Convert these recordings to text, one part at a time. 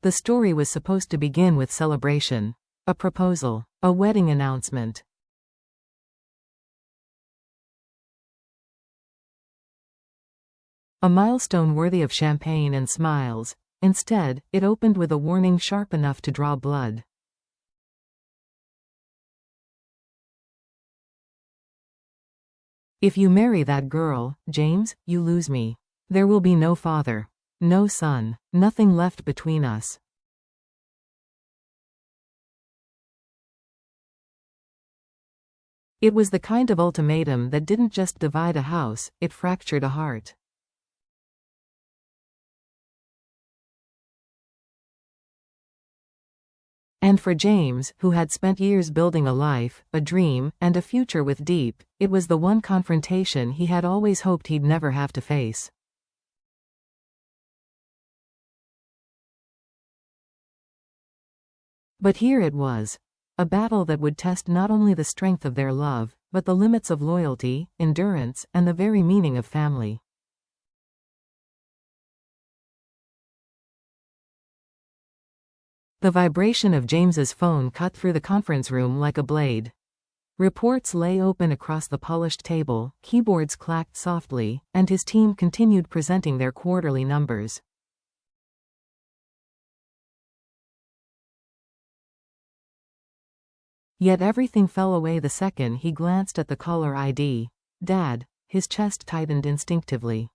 The story was supposed to begin with celebration. A proposal. A wedding announcement. A milestone worthy of champagne and smiles. Instead, it opened with a warning sharp enough to draw blood. If you marry that girl, James, you lose me. There will be no father. No son. Nothing left between us. It was the kind of ultimatum that didn't just divide a house, it fractured a heart. And for James, who had spent years building a life, a dream, and a future with Deep, it was the one confrontation he had always hoped he'd never have to face. But here it was. A battle that would test not only the strength of their love, but the limits of loyalty, endurance, and the very meaning of family. The vibration of James's phone cut through the conference room like a blade. Reports lay open across the polished table, keyboards clacked softly, and his team continued presenting their quarterly numbers. Yet everything fell away the second he glanced at the caller ID. Dad. His chest tightened instinctively.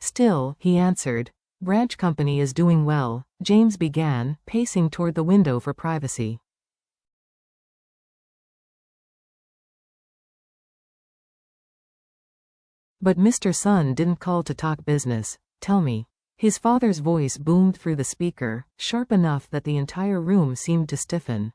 Still, he answered. Branch company is doing well, James began, pacing toward the window for privacy. But Mr. Sun didn't call to talk business. Tell me. His father's voice boomed through the speaker, sharp enough that the entire room seemed to stiffen.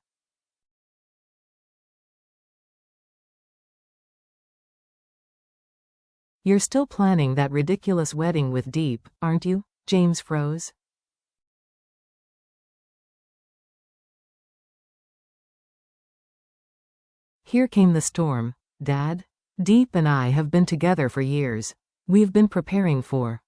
You're still planning that ridiculous wedding with Deep, aren't you? James froze. Here came the storm. Dad? Deep and I have been together for years. We've been preparing for.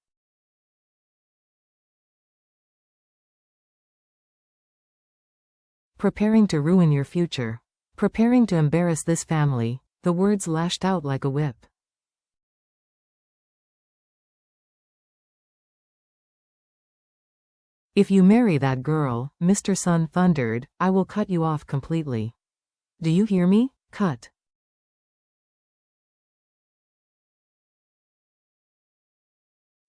Preparing to ruin your future. Preparing to embarrass this family. The words lashed out like a whip. If you marry that girl, Mr. Sun thundered, I will cut you off completely. Do you hear me? Cut.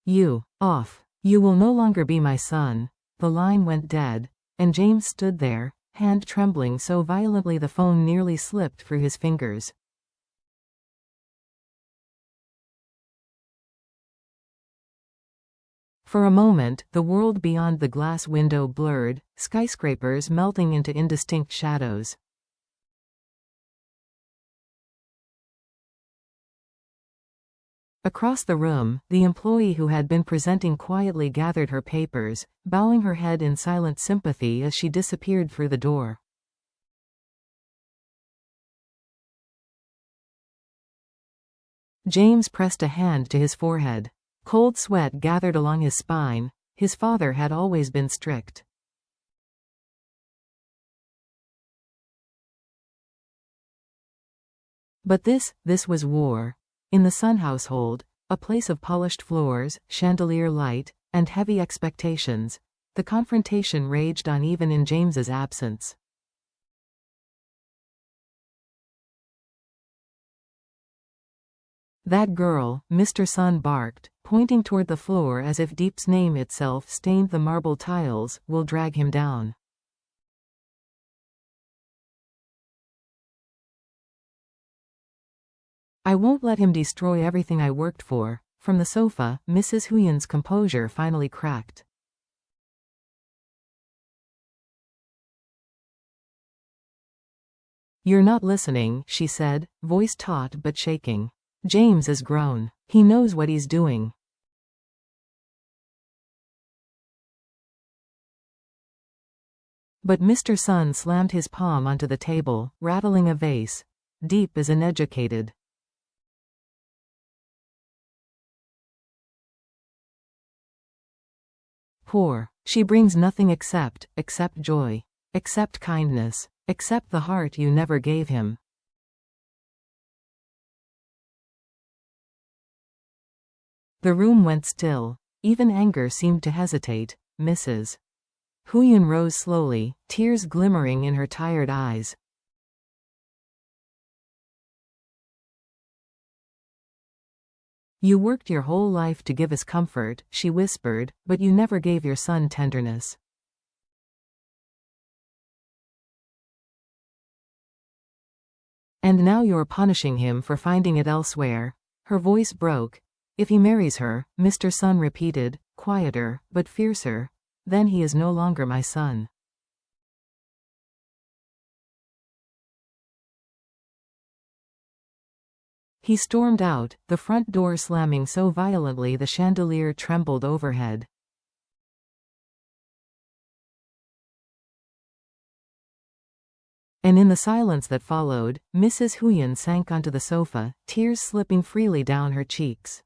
You. Off. You will no longer be my son. The line went dead, and James stood there, hand trembling so violently the phone nearly slipped through his fingers. For a moment, the world beyond the glass window blurred, skyscrapers melting into indistinct shadows. Across the room, the employee who had been presenting quietly gathered her papers, bowing her head in silent sympathy as she disappeared through the door. James pressed a hand to his forehead. Cold sweat gathered along his spine. His father had always been strict. But this was war. In the Sun household, a place of polished floors, chandelier light, and heavy expectations, the confrontation raged on even in James's absence. That girl, Mr. Sun barked, pointing toward the floor as if Deep's name itself stained the marble tiles, will drag him down. I won't let him destroy everything I worked for. From the sofa, Mrs. Huyen's composure finally cracked. You're not listening, she said, voice taut but shaking. James is grown. He knows what he's doing. But Mr. Sun slammed his palm onto the table, rattling a vase. Deep is uneducated. Poor. She brings nothing except joy. Except kindness. Except the heart you never gave him. The room went still. Even anger seemed to hesitate. Mrs. Huyen rose slowly, tears glimmering in her tired eyes. You worked your whole life to give us comfort, she whispered, but you never gave your son tenderness. And now you're punishing him for finding it elsewhere. Her voice broke. If he marries her, Mr. Sun repeated, quieter, but fiercer, then he is no longer my son. He stormed out, the front door slamming so violently the chandelier trembled overhead. And in the silence that followed, Mrs. Huyen sank onto the sofa, tears slipping freely down her cheeks.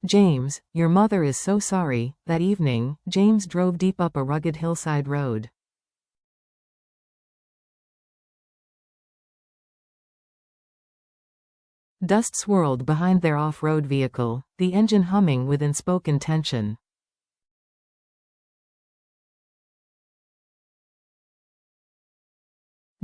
James, your mother is so sorry. That evening, James drove deep up a rugged hillside road. Dust swirled behind their off-road vehicle, the engine humming with unspoken tension.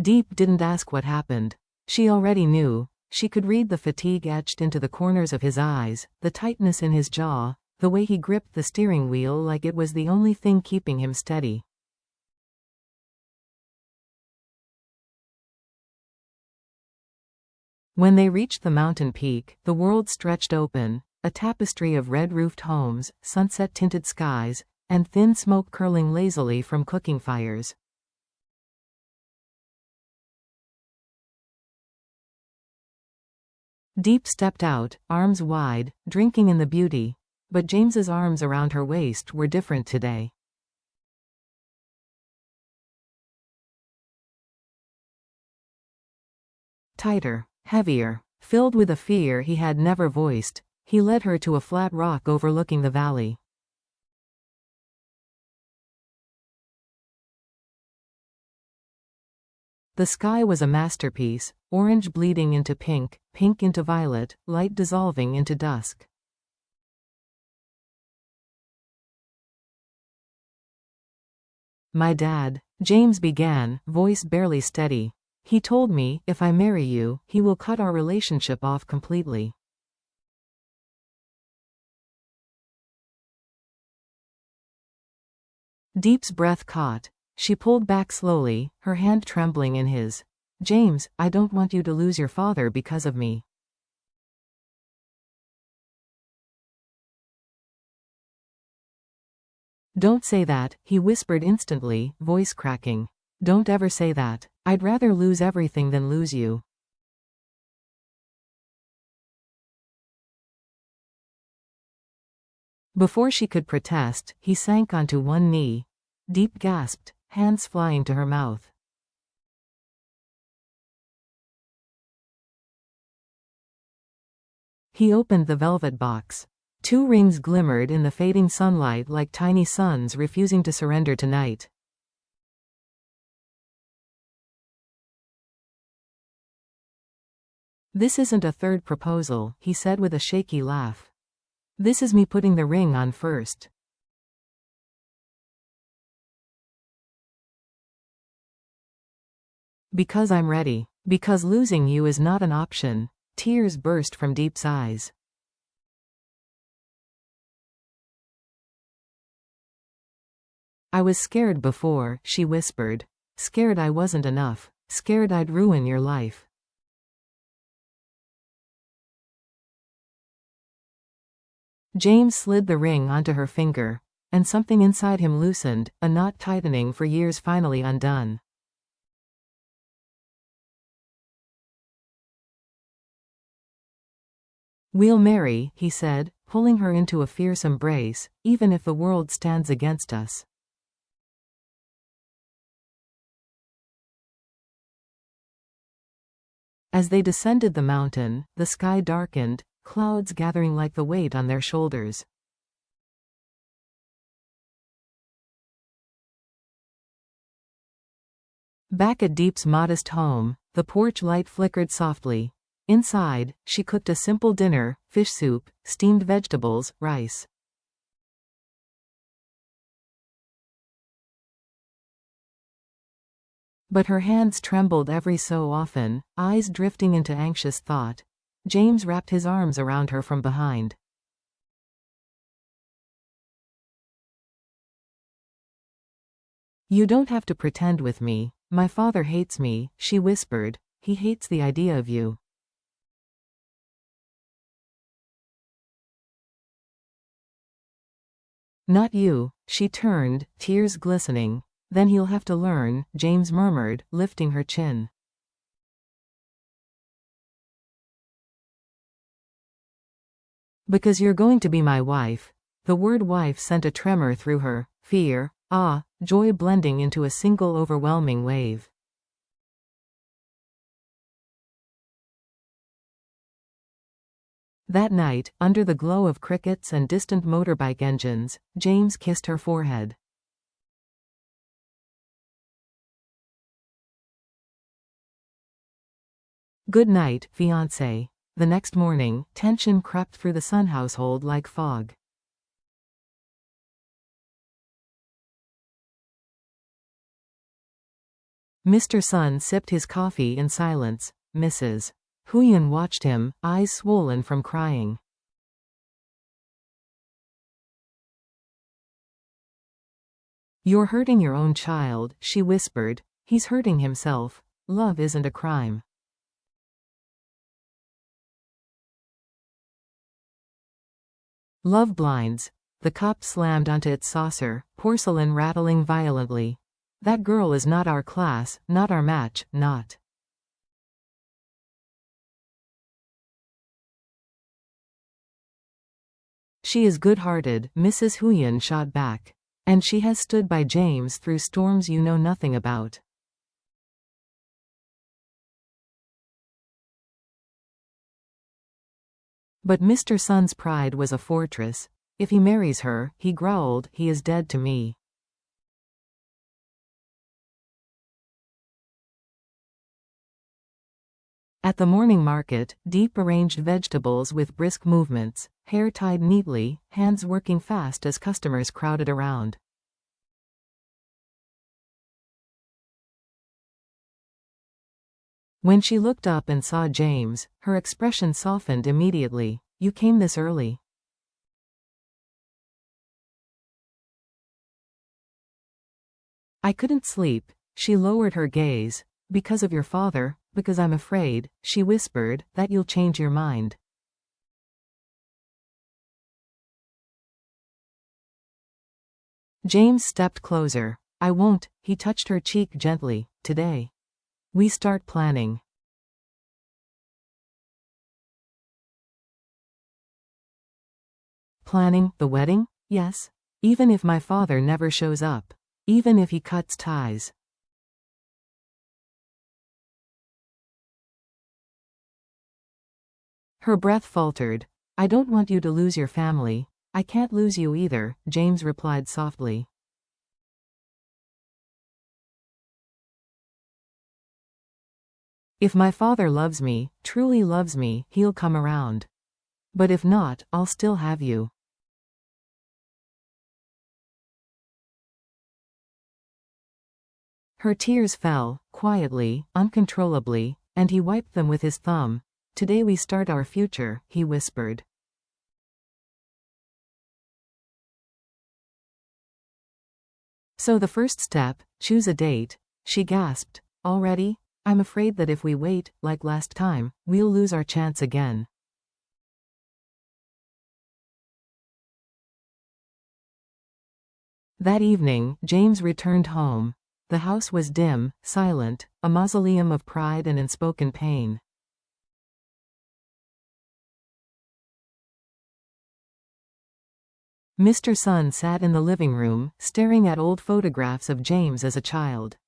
Deep didn't ask what happened. She already knew. She could read the fatigue etched into the corners of his eyes, the tightness in his jaw, the way he gripped the steering wheel like it was the only thing keeping him steady. When they reached the mountain peak, the world stretched open, a tapestry of red-roofed homes, sunset-tinted skies, and thin smoke curling lazily from cooking fires. Deep stepped out, arms wide, drinking in the beauty, but James's arms around her waist were different today. Tighter, heavier, filled with a fear he had never voiced, he led her to a flat rock overlooking the valley. The sky was a masterpiece, orange bleeding into pink, pink into violet, light dissolving into dusk. My dad, James began, voice barely steady. He told me, if I marry you, he will cut our relationship off completely. Deep's breath caught. She pulled back slowly, her hand trembling in his. James, I don't want you to lose your father because of me. Don't say that, he whispered instantly, voice cracking. Don't ever say that. I'd rather lose everything than lose you. Before she could protest, he sank onto one knee. Deep gasped, hands flying to her mouth. He opened the velvet box. 2 rings glimmered in the fading sunlight like tiny suns refusing to surrender tonight. This isn't a third proposal, he said with a shaky laugh. This is me putting the ring on first. Because I'm ready. Because losing you is not an option. Tears burst from Deep's eyes. I was scared before, she whispered. Scared I wasn't enough. Scared I'd ruin your life. James slid the ring onto her finger, and something inside him loosened, a knot tightening for years finally undone. We'll marry, he said, pulling her into a fierce embrace, even if the world stands against us. As they descended the mountain, the sky darkened, clouds gathering like the weight on their shoulders. Back at Deep's modest home, the porch light flickered softly. Inside, she cooked a simple dinner: fish soup, steamed vegetables, rice. But her hands trembled every so often, eyes drifting into anxious thought. James wrapped his arms around her from behind. "You don't have to pretend with me. My father hates me," she whispered. "He hates the idea of you." "Not you." She turned, tears glistening. "Then he'll have to learn," James murmured, lifting her chin. "Because you're going to be my wife." The word wife sent a tremor through her, fear, joy blending into a single overwhelming wave. That night, under the glow of crickets and distant motorbike engines, James kissed her forehead. "Good night, fiancé." The next morning, tension crept through the Sun household like fog. Mr. Sun sipped his coffee in silence. Mrs. Huyen watched him, eyes swollen from crying. "You're hurting your own child," she whispered. "He's hurting himself. Love isn't a crime." "Love blinds." The cup slammed onto its saucer, porcelain rattling violently. "That girl is not our class, not our match, not." "She is good-hearted," Mrs. Huyen shot back. "And she has stood by James through storms you know nothing about." But Mr. Sun's pride was a fortress. "If he marries her," he growled, "he is dead to me." At the morning market, Deep arranged vegetables with brisk movements, hair tied neatly, hands working fast as customers crowded around. When she looked up and saw James, her expression softened immediately. "You came this early?" "I couldn't sleep." She lowered her gaze. "Because of your father, because I'm afraid," she whispered, "that you'll change your mind." James stepped closer. "I won't." He touched her cheek gently. "Today. We start planning." "Planning the wedding?" "Yes. Even if my father never shows up. Even if he cuts ties." Her breath faltered. "I don't want you to lose your family." "I can't lose you either," James replied softly. "If my father loves me, truly loves me, he'll come around. But if not, I'll still have you." Her tears fell, quietly, uncontrollably, and he wiped them with his thumb. "Today we start our future," he whispered. "So the first step, choose a date." She gasped. "Already? I'm afraid that if we wait, like last time, we'll lose our chance again." That evening, James returned home. The house was dim, silent, a mausoleum of pride and unspoken pain. Mr. Sun sat in the living room, staring at old photographs of James as a child.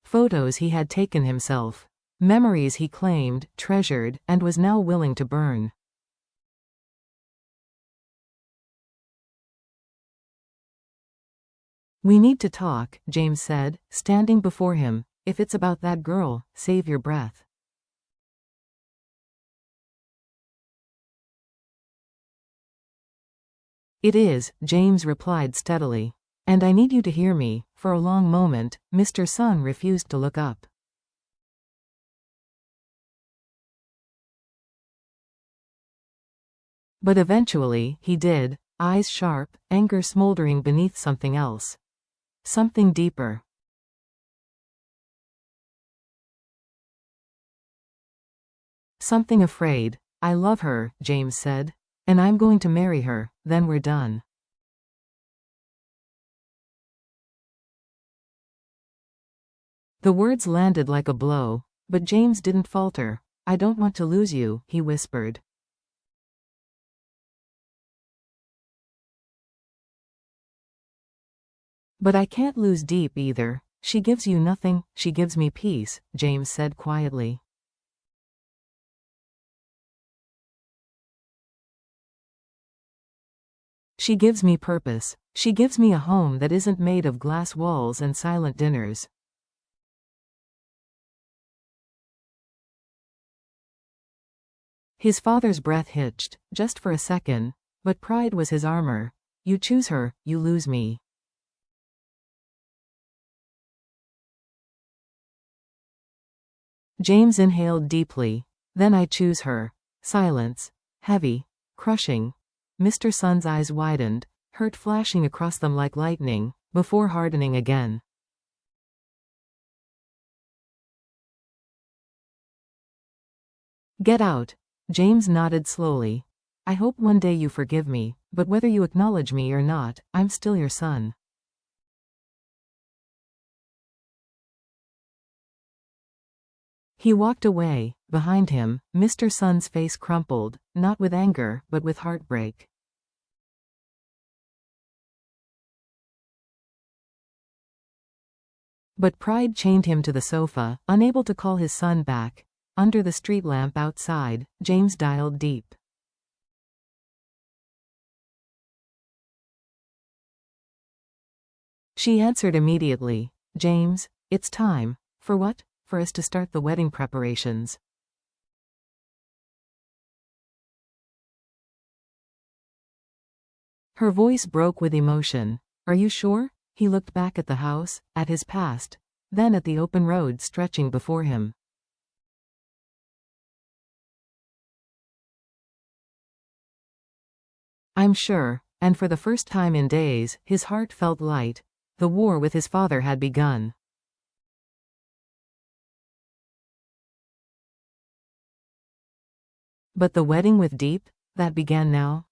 Photos he had taken himself. Memories he claimed, treasured, and was now willing to burn. "We need to talk," James said, standing before him. "If it's about that girl, save your breath." "It is," James replied steadily. "And I need you to hear me." For a long moment, Mr. Sun refused to look up. But eventually, he did, eyes sharp, anger smoldering beneath something else. Something deeper. Something afraid. "I love her," James said. "And I'm going to marry her, then we're done." The words landed like a blow, but James didn't falter. "I don't want to lose you," he whispered. "But I can't lose Deep either. She gives you nothing, she gives me peace," James said quietly. "She gives me purpose. She gives me a home that isn't made of glass walls and silent dinners." His father's breath hitched, just for a second, but pride was his armor. "You choose her, you lose me." James inhaled deeply. "Then I choose her." Silence. Heavy. Crushing. Mr. Sun's eyes widened, hurt flashing across them like lightning, before hardening again. "Get out." James nodded slowly. "I hope one day you forgive me, but whether you acknowledge me or not, I'm still your son." He walked away. Behind him, Mr. Sun's face crumpled, not with anger, but with heartbreak. But pride chained him to the sofa, unable to call his son back. Under the street lamp outside, James dialed Deep. She answered immediately. "James, it's time." "For what?" "For us to start the wedding preparations." Her voice broke with emotion. "Are you sure?" He looked back at the house, at his past, then at the open road stretching before him. "I'm sure," and for the first time in days, his heart felt light. The war with his father had begun. But the wedding with Deep? That began now?